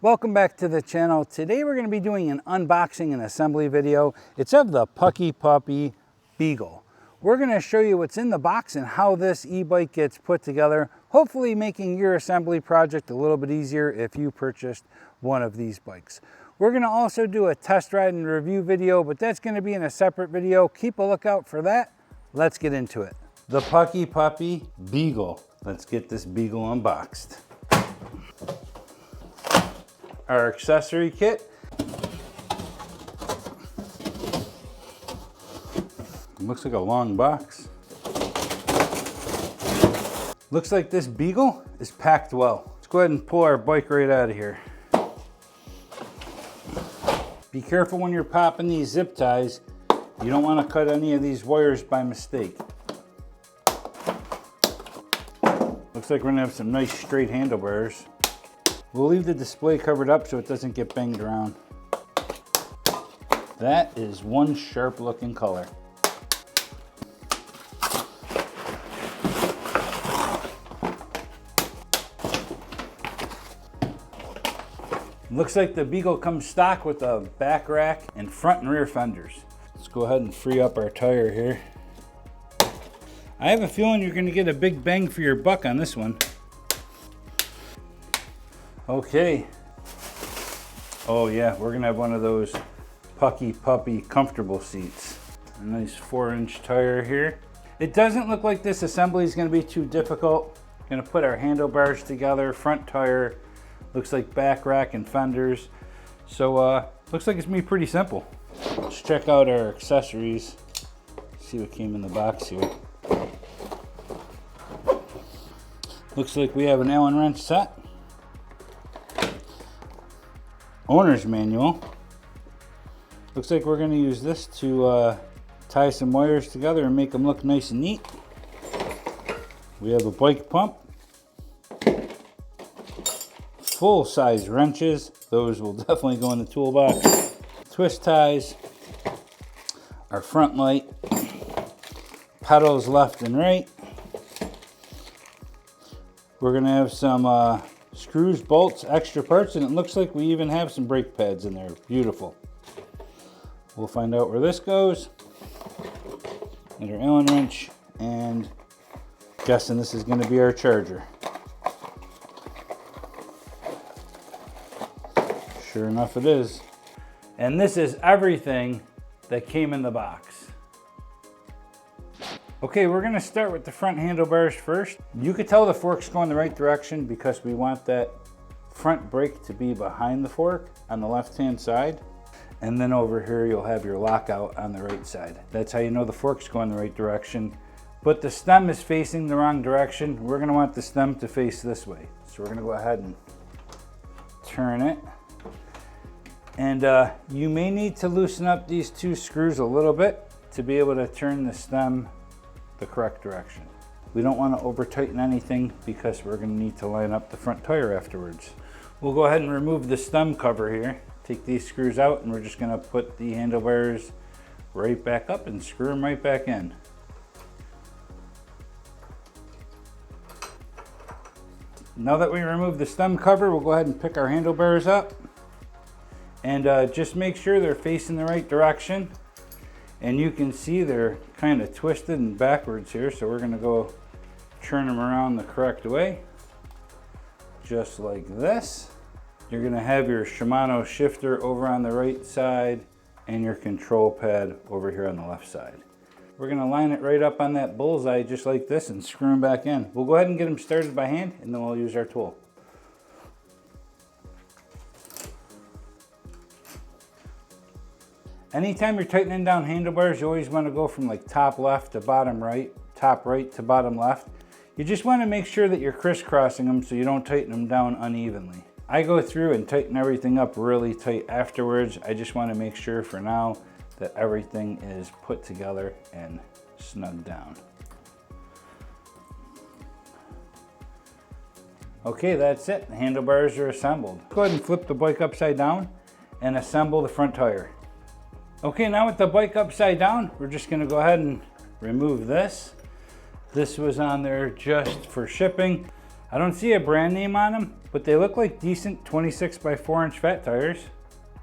Welcome back to the channel. Today we're going to be doing an unboxing and assembly video. It's of the Puckipuppy Beagle. We're going to show you what's in the box and how this e-bike gets put together, hopefully making your assembly project a little bit easier if you purchased one of these bikes. We're going to also do a test ride and review video, but that's going to be in a separate video. Keep a lookout for that. Let's get into it. The Puckipuppy Beagle. Let's get this Beagle unboxed. Our accessory kit. Looks like a long box. Looks like this Beagle is packed well. Let's go ahead and pull our bike right out of here. Be careful when you're popping these zip ties. You don't want to cut any of these wires by mistake. Looks like we're gonna have some nice straight handlebars. We'll leave the display covered up so it doesn't get banged around. That is one sharp looking color. Looks like the Beagle comes stock with a back rack and front and rear fenders. Let's go ahead and free up our tire here. I have a feeling you're gonna get a big bang for your buck on this one. Okay. Oh yeah, we're gonna have one of those Puckipuppy comfortable seats. A nice 4-inch tire here. It doesn't look like this assembly is gonna be too difficult. Gonna put our handlebars together, front tire, looks like back rack and fenders. So looks like it's gonna be pretty simple. Let's check out our accessories. See what came in the box here. Looks like we have an Allen wrench set. Owner's manual. Looks like we're going to use this to tie some wires together and make them look nice and neat. We have a bike pump. Full-size wrenches. Those will definitely go in the toolbox. Twist ties. Our front light. Pedals left and right. We're going to have some screws, bolts, extra parts, and it looks like we even have some brake pads in there. Beautiful. We'll find out where this goes. And our Allen wrench, and guessing this is going to be our charger. Sure enough it is. And this is everything that came in the box. Okay, we're gonna start with the front handlebars first. You could tell the fork's going the right direction because we want that front brake to be behind the fork on the left-hand side. And then over here, you'll have your lockout on the right side. That's how you know the fork's going the right direction. But the stem is facing the wrong direction. We're gonna want the stem to face this way. So we're gonna go ahead and turn it. And you may need to loosen up these two screws a little bit to be able to turn the stem the correct direction. We don't want to over tighten anything because we're going to need to line up the front tire afterwards. We'll go ahead and remove the stem cover here. Take these screws out and we're just going to put the handlebars right back up and screw them right back in. Now that we remove the stem cover, we'll go ahead and pick our handlebars up and just make sure they're facing the right direction. And you can see they're kind of twisted and backwards here, so we're going to go turn them around the correct way, just like this. You're going to have your Shimano shifter over on the right side and your control pad over here on the left side. We're going to line it right up on that bullseye just like this and screw them back in. We'll go ahead and get them started by hand and then we'll use our tool. Anytime you're tightening down handlebars, you always want to go from like top left to bottom right, top right to bottom left. You just want to make sure that you're crisscrossing them so you don't tighten them down unevenly. I go through and tighten everything up really tight afterwards. I just want to make sure for now that everything is put together and snugged down. Okay, that's it. The handlebars are assembled. Go ahead and flip the bike upside down and assemble the front tire. Okay, now with the bike upside down, we're just gonna go ahead and remove this. This was on there just for shipping. I don't see a brand name on them, but they look like decent 26 by 4 inch fat tires.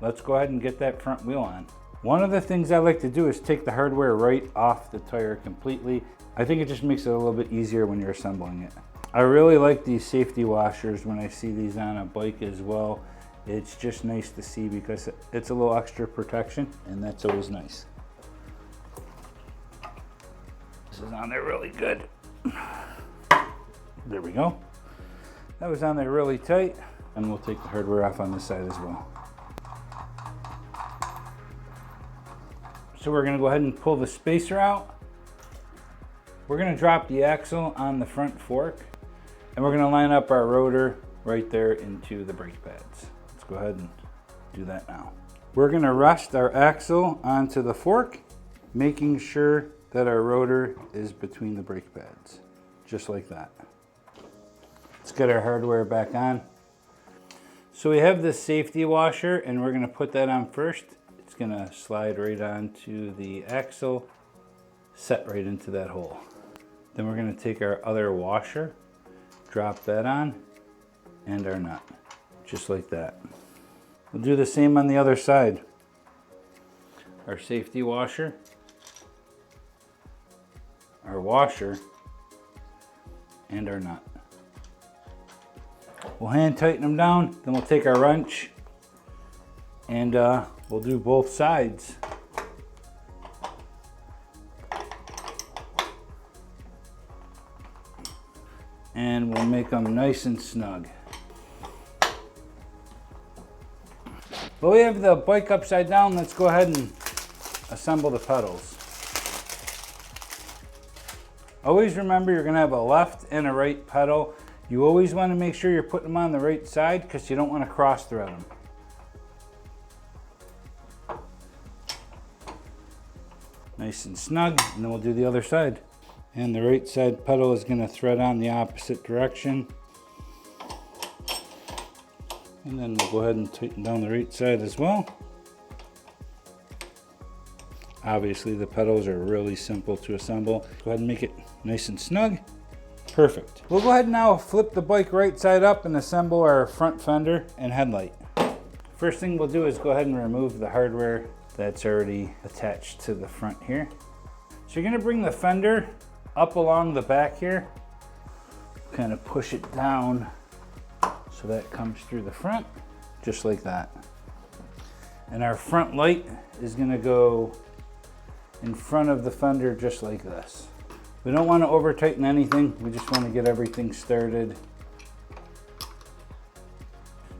Let's go ahead and get that front wheel on. One of the things I like to do is take the hardware right off the tire completely. I think it just makes it a little bit easier when you're assembling it. I really like these safety washers when I see these on a bike as well. It's just nice to see because it's a little extra protection, and that's always nice. This is on there really good. There we go. That was on there really tight, and we'll take the hardware off on this side as well. So we're going to go ahead and pull the spacer out. We're going to drop the axle on the front fork, and we're going to line up our rotor right there into the brake pads. Let's go ahead and do that now. We're going to rest our axle onto the fork, making sure that our rotor is between the brake pads, just like that. Let's get our hardware back on. So we have this safety washer, and we're going to put that on first. It's going to slide right onto the axle, set right into that hole. Then we're going to take our other washer, drop that on, and our nut, just like that. We'll do the same on the other side. Our safety washer, our washer, and our nut. We'll hand tighten them down, then we'll take our wrench and we'll do both sides. And we'll make them nice and snug. Well, we have the bike upside down. Let's go ahead and assemble the pedals. Always remember you're going to have a left and a right pedal. You always want to make sure you're putting them on the right side because you don't want to cross thread them. Nice and snug, and then we'll do the other side. And the right side pedal is going to thread on the opposite direction. And then we'll go ahead and tighten down the right side as well. Obviously the pedals are really simple to assemble. Go ahead and make it nice and snug. Perfect. We'll go ahead and now flip the bike right side up and assemble our front fender and headlight. First thing we'll do is go ahead and remove the hardware that's already attached to the front here. So you're going to bring the fender up along the back here, kind of push it down so that comes through the front, just like that. And our front light is going to go in front of the fender just like this. We don't want to over tighten anything, we just want to get everything started.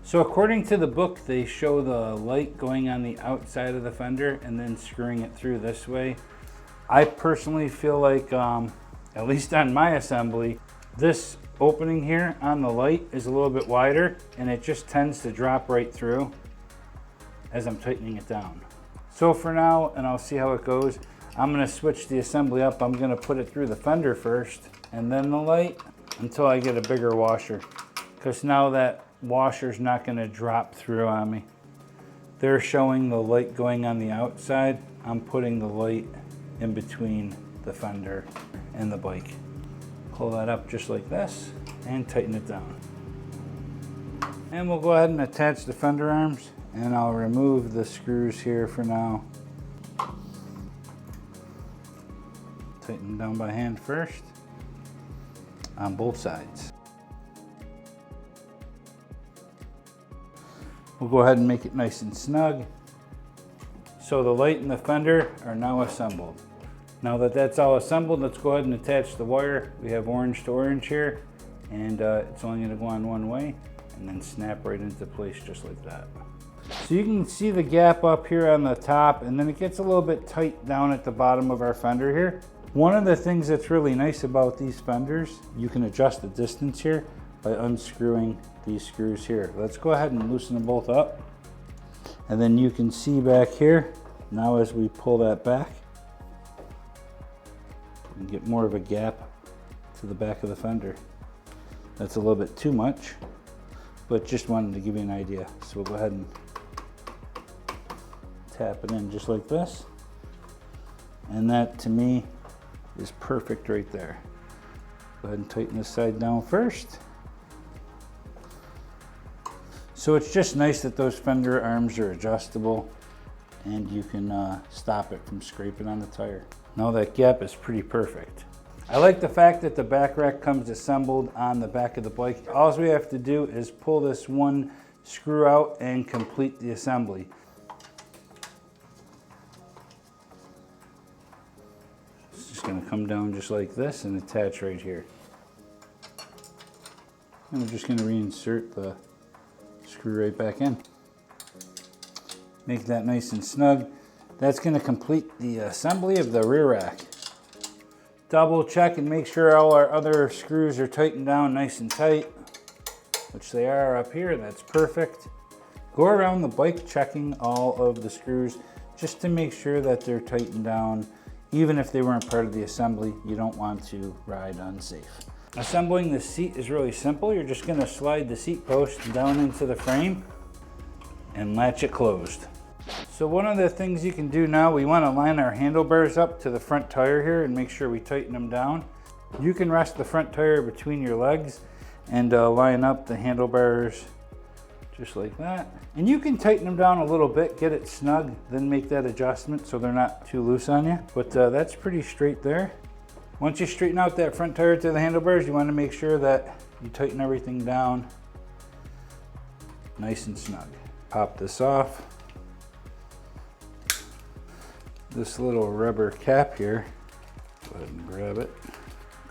So according to the book, they show the light going on the outside of the fender and then screwing it through this way. I personally feel like, at least on my assembly, this opening here on the light is a little bit wider and it just tends to drop right through as I'm tightening it down. So for now, and I'll see how it goes, I'm going to switch the assembly up. I'm going to put it through the fender first and then the light until I get a bigger washer, because now that washer's not going to drop through on me. They're showing the light going on the outside. I'm putting the light in between the fender and the bike. Pull that up just like this and tighten it down. And we'll go ahead and attach the fender arms, and I'll remove the screws here for now. Tighten down by hand first on both sides. We'll go ahead and make it nice and snug. So the light and the fender are now assembled. Now that that's all assembled, let's go ahead and attach the wire. We have orange to orange here, and it's only going to go on one way and then snap right into place just like that. So you can see the gap up here on the top, and then it gets a little bit tight down at the bottom of our fender here. One of the things that's really nice about these fenders, you can adjust the distance here by unscrewing these screws here. Let's go ahead and loosen them both up. And then you can see back here, now as we pull that back, you can get more of a gap to the back of the fender. That's a little bit too much, but just wanted to give you an idea. So we'll go ahead and tap it in just like this. And that to me is perfect right there. Go ahead and tighten this side down first So it's just nice that those fender arms are adjustable and you can stop it from scraping on the tire. Now that gap is pretty perfect. I like the fact that the back rack comes assembled on the back of the bike. All we have to do is pull this one screw out and complete the assembly. It's just going to come down just like this and attach right here. And we're just going to reinsert the screw right back in. Make that nice and snug. That's going to complete the assembly of the rear rack. Double check and make sure all our other screws are tightened down nice and tight, which they are up here. That's perfect. Go around the bike checking all of the screws just to make sure that they're tightened down. Even if they weren't part of the assembly, you don't want to ride unsafe. Assembling the seat is really simple. You're just going to slide the seat post down into the frame and latch it closed. So one of the things you can do now, we want to line our handlebars up to the front tire here and make sure we tighten them down. You can rest the front tire between your legs and line up the handlebars just like that. And you can tighten them down a little bit, get it snug, then make that adjustment so they're not too loose on you. But that's pretty straight there. Once you straighten out that front tire to the handlebars, you want to make sure that you tighten everything down nice and snug. Pop this off. This little rubber cap here, go ahead and grab it.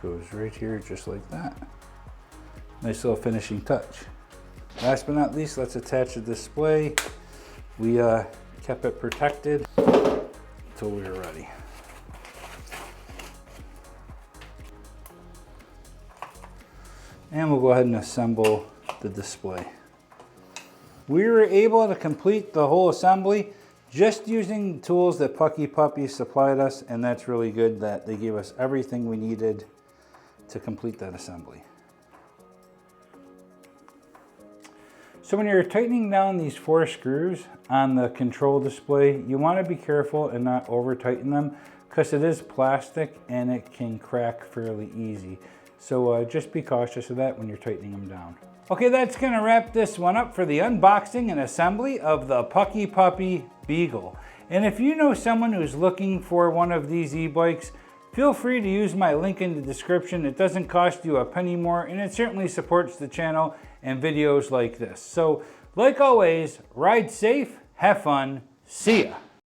Goes right here just like that. Nice little finishing touch. Last but not least, let's attach the display. We kept it protected until we were ready. And we'll go ahead and assemble the display. We were able to complete the whole assembly just using tools that Puckipuppy supplied us, and that's really good that they gave us everything we needed to complete that assembly. So when you're tightening down these 4 screws on the control display, you want to be careful and not over tighten them because it is plastic and it can crack fairly easy. So just be cautious of that when you're tightening them down. Okay, that's going to wrap this one up for the unboxing and assembly of the Puckipuppy Beagle. And if you know someone who's looking for one of these e-bikes, feel free to use my link in the description. It doesn't cost you a penny more, and it certainly supports the channel and videos like this. So, like always, ride safe, have fun, see ya.